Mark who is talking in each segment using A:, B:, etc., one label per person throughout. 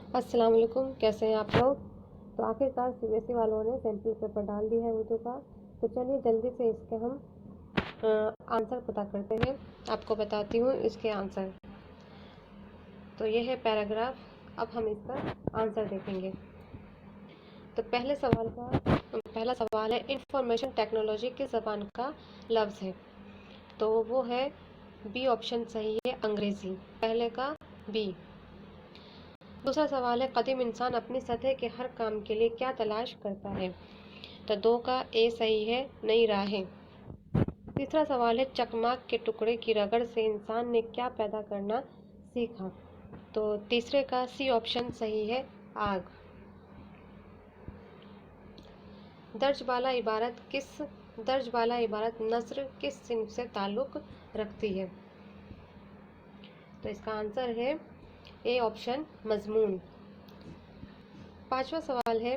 A: अस्सलाम वालेकुम, कैसे हैं आप लोग। तो आखिरकार सीबीएसई वालों ने सैम्पल पेपर डाल दिया है उर्दू का। तो चलिए जल्दी से इसके हम आंसर पता करते हैं। आपको बताती हूँ इसके आंसर। तो ये है पैराग्राफ, अब हम इसका आंसर देखेंगे। तो पहला सवाल है, इंफॉर्मेशन टेक्नोलॉजी किस ज़बान का लफ्ज़ है। तो वो है बी ऑप्शन सही है, अंग्रेज़ी। पहले का बी। दूसरा सवाल है, कदीम इंसान अपनी सतह के हर काम के लिए क्या तलाश करता है। तो दो का ए सही है, नई राहें। तीसरा सवाल है, चकमाक के टुकड़े की रगड़ से इंसान ने क्या पैदा करना सीखा। तो तीसरे का सी ऑप्शन सही है, आग। दर्ज वाला इबारत नस्र किस सिन्फ से ताल्लुक़ रखती है। तो इसका आंसर है ए ऑप्शन, मजमून। पांचवा सवाल है,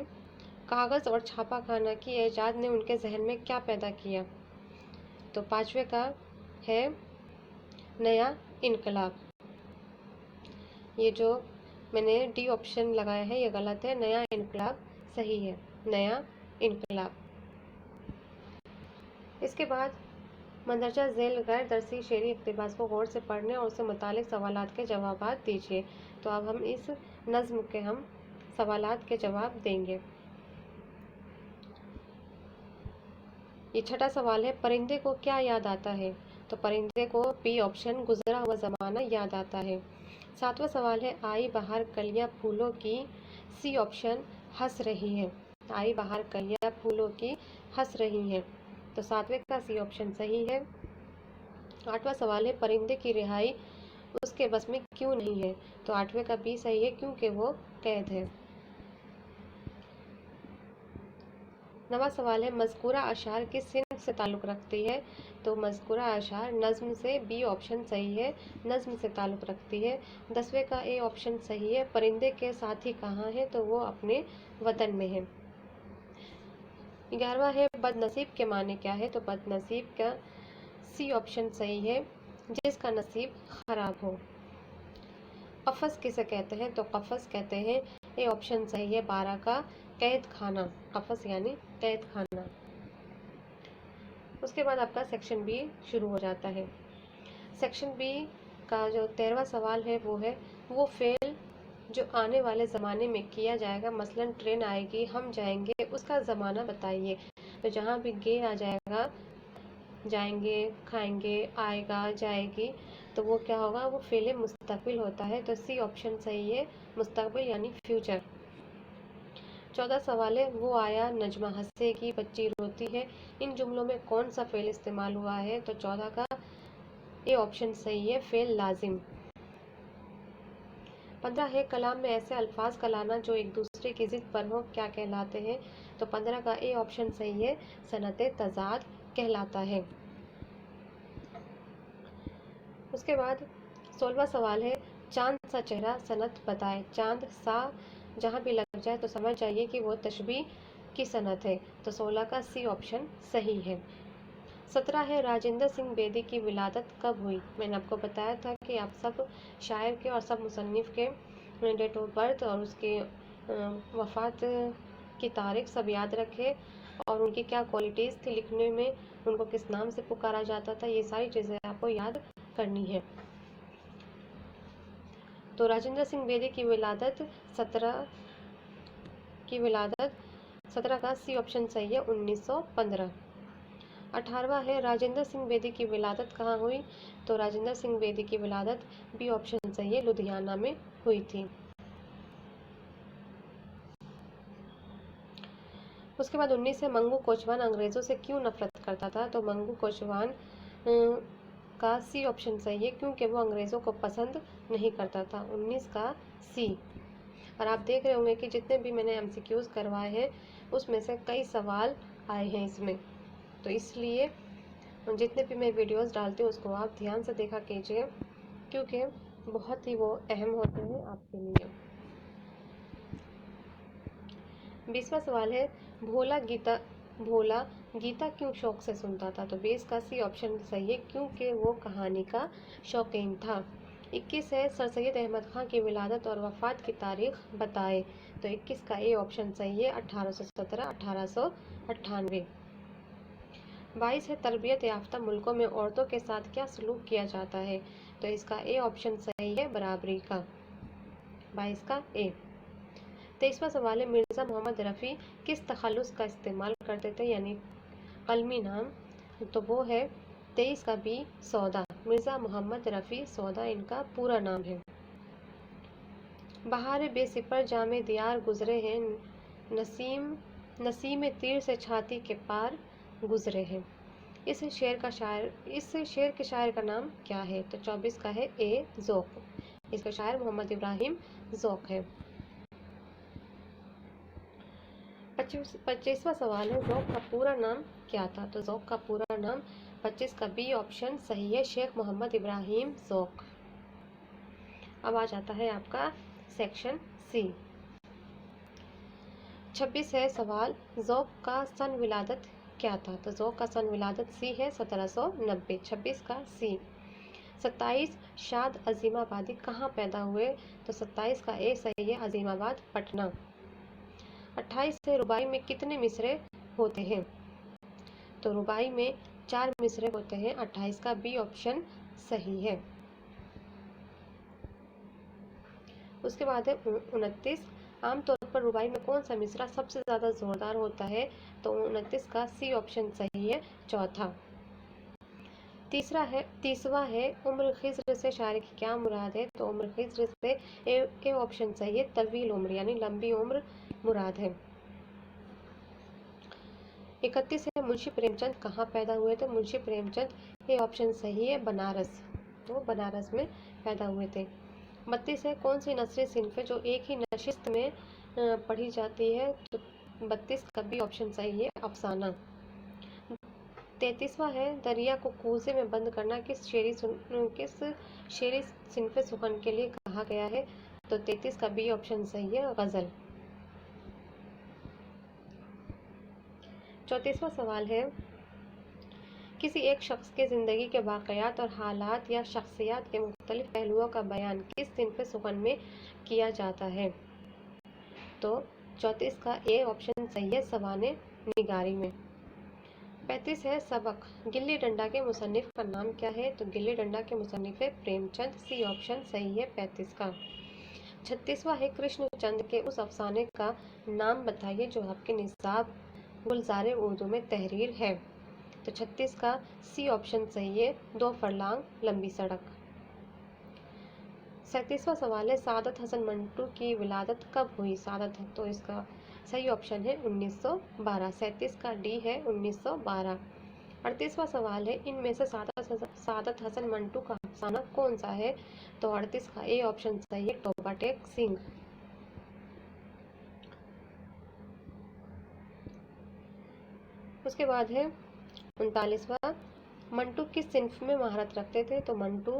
A: कागज़ और छापाखाना की ईजाद ने उनके जहन में क्या पैदा किया। तो पांचवे का है नया इनकलाब। ये जो मैंने डी ऑप्शन लगाया है ये गलत है, नया इनकलाब सही है, नया इनकलाब। इसके बाद मंदरजा झेल गैर दरसी शेरी इक़्तिबास को गौर से पढ़ने और उससे मुतालिक सवालात के जवाब दीजिए। तो अब हम इस नज़्म के हम सवालात के जवाब देंगे। ये छठा सवाल है, परिंदे को क्या याद आता है। तो परिंदे को बी ऑप्शन, गुजरा हुआ ज़माना याद आता है। सातवां सवाल है, आई बाहर कलियां फूलों की। सी ऑप्शन, हंस रही है। आई बाहर कलियां फूलों की हंस रही हैं। तो सातवें का सी ऑप्शन सही है। आठवां सवाल है, परिंदे की रिहाई उसके बस में क्यों नहीं है। तो आठवें का बी सही है, क्योंकि वो कैद है। नवा सवाल है, मज़कूरा अशार किस सिन्फ से ताल्लुक़ रखती है। तो मज़कूरा अशार नज़्म से, बी ऑप्शन सही है, नज़्म से ताल्लुक़ रखती है। 10वें का ए ऑप्शन सही है, परिंदे के साथी कहाँ हैं। तो वो अपने वतन में है। 11वां है, बदनसीब के माने क्या है। तो बदनसीब का सी ऑप्शन सही है, जिसका नसीब ख़राब हो। कफ़स किसे कहते हैं। तो कफ़स कहते हैं, ए ऑप्शन सही है, 12 का कैद खाना। कफ़स यानी कैद खाना। उसके बाद आपका सेक्शन बी शुरू हो जाता है। सेक्शन बी का जो 13वां सवाल है वो है, वो फेल जो आने वाले ज़माने में किया जाएगा, मसलन ट्रेन आएगी, हम जाएंगे, उसका ज़माना बताइए। तो जहाँ भी गे आ जाएगा, जाएंगे, खाएंगे, आएगा, जाएगी, तो वो क्या होगा, वो फेल मुस्तकबिल होता है। तो सी ऑप्शन सही है, मुस्तकबिल यानी फ्यूचर। 14 सवाल है, वो आया, नजमा हंसेगी, बच्ची रोती है, इन जुमलों में कौन सा फेल इस्तेमाल हुआ है। तो 14 का ए ऑप्शन सही है, फेल लाजिम। 15 है, कलाम में ऐसे अल्फाज का लाना जो एक दूसरे की जिद पर हो, क्या कहलाते हैं। तो 15 का ए ऑप्शन सही है, सनत तजाद कहलाता है। उसके बाद 16वां सवाल है, चांद सा चेहरा सनत बताए। चांद सा जहाँ भी लग जाए तो समझ जाइए कि वो तशबीह की सनत है। तो 16 का सी ऑप्शन सही है। 17 है, राजेंद्र सिंह बेदी की विलादत कब हुई। मैंने आपको बताया था कि आप सब शायर के और सब मुसन्निफ़ के डेट ऑफ बर्थ और उसके वफ़ात की तारीख सब याद रखें, और उनकी क्या क्वालिटीज़ थी लिखने में, उनको किस नाम से पुकारा जाता था, ये सारी चीज़ें आपको याद करनी है। तो राजेंद्र सिंह बेदी की विलादत 17 का सी ऑप्शन सही है, 1915। 18वां है, राजेंद्र सिंह बेदी की विलादत कहाँ हुई। तो राजेंद्र सिंह बेदी की विलादत बी ऑप्शन सही है, लुधियाना में हुई थी। उसके बाद 19 है, मंगू कोचवान अंग्रेज़ों से क्यों नफरत करता था। तो मंगू कोचवान का सी ऑप्शन सही है, क्योंकि वो अंग्रेज़ों को पसंद नहीं करता था। 19 का सी। और आप देख रहे होंगे कि जितने भी मैंने एमसीक्यूज़ करवाए हैं उसमें से कई सवाल आए हैं इसमें, तो इसलिए जितने भी मैं वीडियोस डालती हूँ उसको आप ध्यान से देखा कीजिए, क्योंकि बहुत ही वो अहम होते हैं आपके लिए। 20वां सवाल है, भोला गीता क्यों शौक से सुनता था। तो 20 का सी ऑप्शन सही है, क्योंकि वो कहानी का शौकीन था। 21 है सर सैयद अहमद खान की विलादत और वफ़ात की तारीख बताए। तो 21 का ए ऑप्शन सही है 1817 1898। 22 है तरबियत याफ्ता मुल्कों में औरतों के साथ क्या सलूक किया जाता है। तो इसका ए ऑप्शन सही है बराबरी का, 22 का ए। 23वां सवाल है मिर्ज़ा मोहम्मद रफ़ी किस तखल्लुस का इस्तेमाल करते थे, यानी कलमी नाम। तो वो है 23 का बी सौदा। मिर्ज़ा मोहम्मद रफ़ी सौदा इनका पूरा नाम है। बहार बेसिपर जामे दियार गुजरे हैं, नसीम तीर से छाती के पार गुजरे हैं। इस शेर के शायर का नाम क्या है। तो 24 का है ए ज़ौक़। इसका शायर मोहम्मद इब्राहिम ज़ौक़ है। 25वां सवाल है ज़ौक़ का पूरा नाम क्या था। तो ज़ौक़ का पूरा नाम 25 का बी ऑप्शन सही है शेख मोहम्मद इब्राहिम ज़ौक़। अब आ जाता है आपका सेक्शन सी। 26 है सवाल ज़ौक़ का सन विलादत क्या था। तो ज़ौक़ का सन विलादत सी है 1790। 26 का सी। 27 शाद अजीमाबादी कहाँ पैदा हुए। तो 27 का ए सही है अजीमाबाद पटना। 28 से रुबाई में कितने मिसरे होते हैं। तो रुबाई में 4 मिसरे होते हैं। 28 का बी ऑप्शन सही है। उसके बाद है 29 आमतौर पर रुबाई में कौन सा मिसरा सबसे ज़्यादा ज़ोरदार होता है। तो 29 का सी ऑप्शन सही है चौथा। तीसवा है उम्र खिज्र से शायर की क्या मुराद है। तो उम्र खिज्र से ए ऑप्शन सही है तवील उम्र यानी लंबी उम्र मुराद है। 31 है मुंशी प्रेमचंद कहाँ पैदा हुए। तो मुंशी प्रेमचंद ए ऑप्शन सही है बनारस। तो बनारस में पैदा हुए थे। 32 है कौन सी नस्री सिन्फ है जो एक ही नशिस्त में पढ़ी जाती है। तो 32 का बी ऑप्शन सही है अफसाना। 33वां है दरिया को कूजे में बंद करना किस शेरी सिन्फ सुखन के लिए कहा गया है। तो 33 का बी ऑप्शन सही है गज़ल। 34वां सवाल है किसी एक शख्स के ज़िंदगी के वाक़यात और हालात या शख्सियात के मुख्तलिफ पहलुओं का बयान किस सिन्फ सुखन में किया जाता है। तो 34 का ए ऑप्शन सही है सवाने निगारी में। 35 है सबक गिल्ली डंडा के मुसन्निफ का नाम क्या है। तो गिल्ली डंडा के मुसन्निफ है प्रेमचंद। सी ऑप्शन सही है 35 का। 36वां है कृष्णचंद के उस अफसाने का नाम बताइए जो आपके निसाब गुलज़ारे उर्दू में तहरीर है। तो 36 का सी ऑप्शन सही है 2 फरलांग लंबी सड़क। 37वां सवाल है सादत हसन मंटू की विलादत कब हुई। तो इसका सही ऑप्शन है 1912। 37 का डी है 1912। 38वां सवाल है इनमें से सादत हसन मंटू का अफसाना कौन सा है। तो 38 का ए ऑप्शन सही है टोबा टेक सिंह। उसके बाद है 39वां मंटू किस सिन्फ में महारत रखते थे। तो मंटू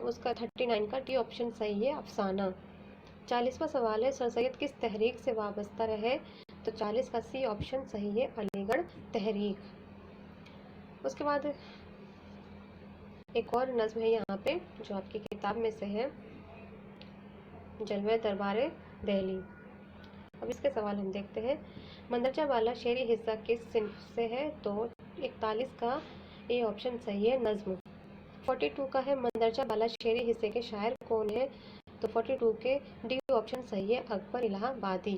A: उसका 39 का डी ऑप्शन सही है अफसाना। 40वां सवाल है सर सैयद किस तहरीक से वाबस्ता रहे। तो 40 का सी ऑप्शन सही है अलीगढ़ तहरीक। उसके बाद एक और नज़्म है यहाँ पे जो आपकी किताब में से है जलवे दरबारे दहली। अब इसके सवाल हम देखते हैं। मंदरजा वाला शेरी हिस्सा किस सिन्फ से है। तो 41 का ए ऑप्शन सही है नज़्म। 42 का है मंदरजा वाला शेरी हिस्से के शायर कौन है। तो 42 के डी ऑप्शन सही है अकबर इलाहाबादी।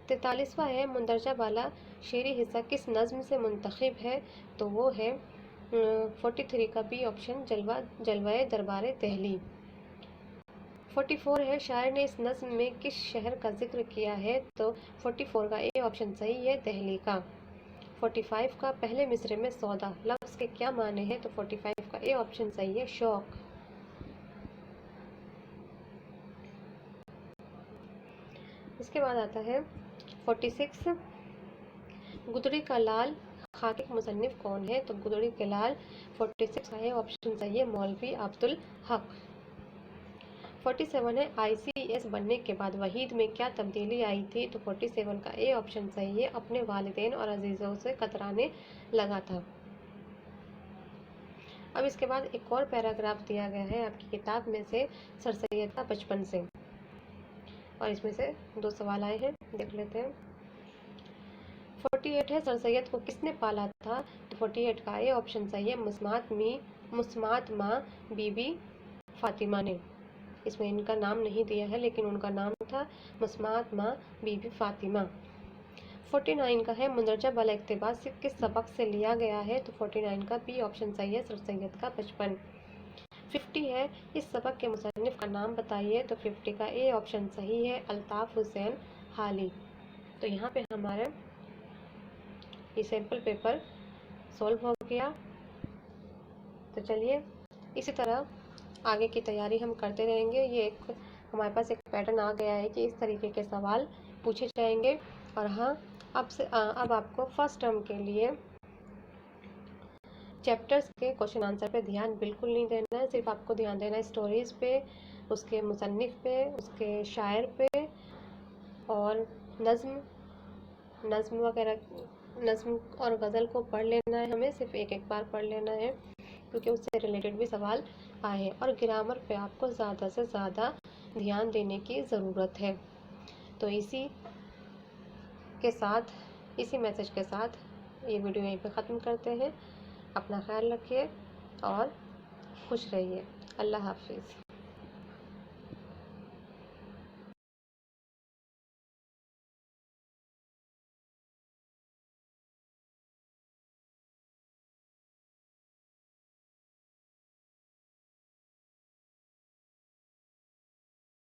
A: 43वां है मंदरजा वाला शेरी हिस्सा किस नज़्म से मुंतखब है। तो वो है 43 का बी ऑप्शन जलवाए दरबारे दहली। 44 है शायर ने इस नज़्म में किस शहर का जिक्र किया है। तो 44 का ए ऑप्शन सही है दहली का। 45 का पहले मिसरे में सौदा लफ्ज़ के क्या माने हैं। तो 45 का ए ऑप्शन सही है शौक। इसके बाद आता है 46 गुदड़ी का लाल खाके का मुसन्निफ कौन है। तो गुदड़ी के लाल 46 का ए ऑप्शन सही है मौलवी अब्दुल हक। 47 है ICS बनने के बाद वहीद में क्या तब्दीली आई थी। तो 47 का ए ऑप्शन सही है अपने वालिदैन और अजीज़ों से कतराने लगा था। अब इसके बाद एक और पैराग्राफ दिया गया है आपकी किताब में से, सर सैयद का बचपन से, और इसमें से 2 सवाल आए हैं, देख लेते हैं। 48 है, सर सैयद को किसने पाला था? तो 48 का ये ऑप्शन सही है, मुस्मात माँ बीबी फातिमा ने। इसमें इनका नाम नहीं दिया है, लेकिन उनका नाम था मुस्मात माँ बीबी फातिमा। 49 का है, मुंदरजा वाला इक़्तिबास किस सबक से लिया गया है? तो 49 का बी ऑप्शन सही है, सर सैयद का बचपन। 50 है, इस सबक के मुसन्निफ का नाम बताइए? तो 50 का ए ऑप्शन सही है, अल्ताफ़ हुसैन हाली। तो यहाँ पे हमारा ये सैम्पल पेपर सॉल्व हो गया। तो चलिए इसी तरह आगे की तैयारी हम करते रहेंगे। ये एक हमारे पास एक पैटर्न आ गया है कि इस तरीके के सवाल पूछे जाएंगे। और हाँ, अब आपको फर्स्ट टर्म के लिए चैप्टर्स के क्वेश्चन आंसर पे ध्यान बिल्कुल नहीं देना है, सिर्फ आपको ध्यान देना है स्टोरीज़ पे, उसके मुसन्निफ पे, उसके शायर पे, और नज़्म वगैरह, नज़्म और गज़ल को पढ़ लेना है, हमें सिर्फ एक एक बार पढ़ लेना है, क्योंकि उससे रिलेटेड भी सवाल आए हैं। और ग्रामर पे आपको ज़्यादा से ज़्यादा ध्यान देने की ज़रूरत है। तो इसी मैसेज के साथ ये वीडियो यहीं पे ख़त्म करते हैं। अपना ख्याल रखिए और खुश रहिए। अल्लाह हाफिज़।